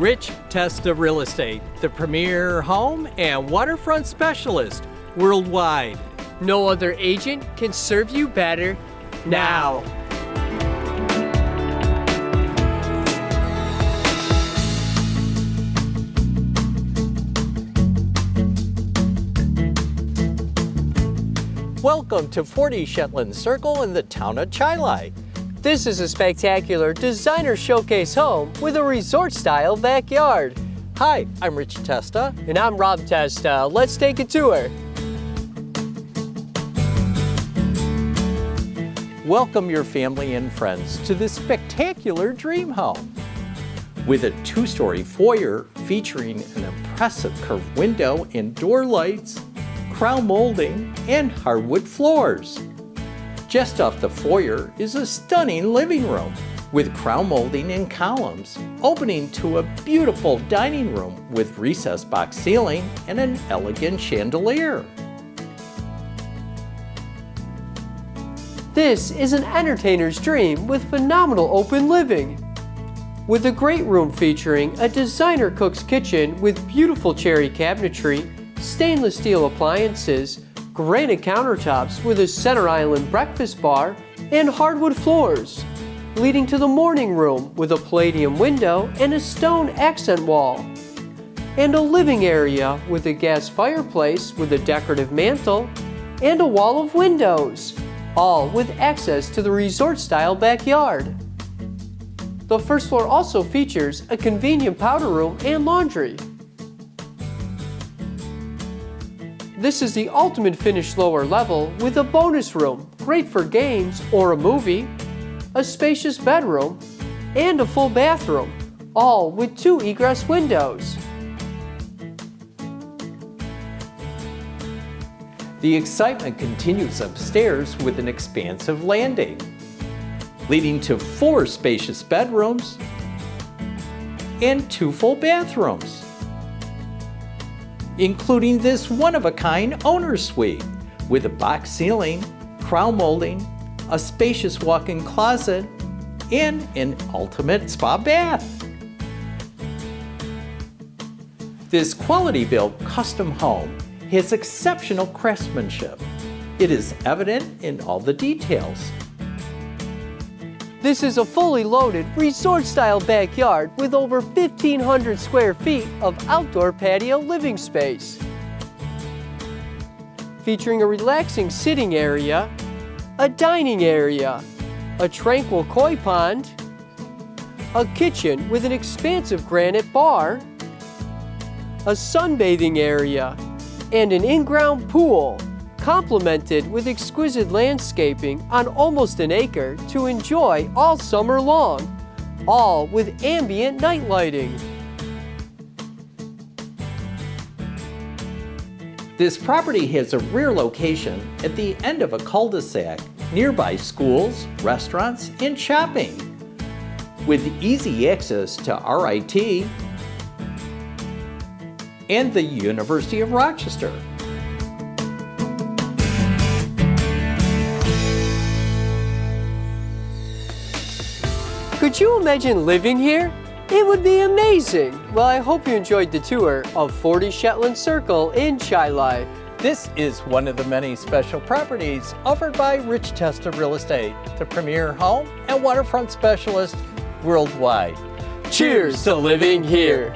Rich Testa Real Estate, the premier home and waterfront specialist worldwide. No other agent can serve you better now. Welcome to 40 Shetland Circle in the town of Chilai. This is a spectacular designer showcase home with a resort-style backyard. Hi, I'm Rich Testa. And I'm Rob Testa. Let's take a tour. Welcome your family and friends to this spectacular dream home. With a two-story foyer featuring an impressive curved window and door lights, crown molding, and hardwood floors. Just off the foyer is a stunning living room with crown molding and columns, opening to a beautiful dining room with recessed box ceiling and an elegant chandelier. This is an entertainer's dream with phenomenal open living. With a great room featuring a designer cook's kitchen with beautiful cherry cabinetry, stainless steel appliances, granite countertops with a center island breakfast bar, and hardwood floors, leading to the morning room with a palladium window and a stone accent wall, and a living area with a gas fireplace with a decorative mantel and a wall of windows, all with access to the resort-style backyard. The first floor also features a convenient powder room and laundry. This is the ultimate finished lower level with a bonus room, great for games or a movie, a spacious bedroom, and a full bathroom, all with 2 egress windows. The excitement continues upstairs with an expansive landing, leading to 4 spacious bedrooms and 2 full bathrooms, including this one-of-a-kind owner's suite with a box ceiling, crown molding, a spacious walk-in closet, and an ultimate spa bath. This quality-built custom home has exceptional craftsmanship. It is evident in all the details. This is a fully loaded resort-style backyard with over 1,500 square feet of outdoor patio living space. Featuring a relaxing sitting area, a dining area, a tranquil koi pond, a kitchen with an expansive granite bar, a sunbathing area, and an in-ground pool, complemented with exquisite landscaping on almost an acre to enjoy all summer long, all with ambient night lighting. This property has a rear location at the end of a cul-de-sac, nearby schools, restaurants, and shopping, with easy access to RIT and the University of Rochester. Could you imagine living here? It would be amazing! Well, I hope you enjoyed the tour of 40 Shetland Circle in Chilai. This is one of the many special properties offered by Rich Testa Real Estate, the premier home and waterfront specialist worldwide. Cheers to living here!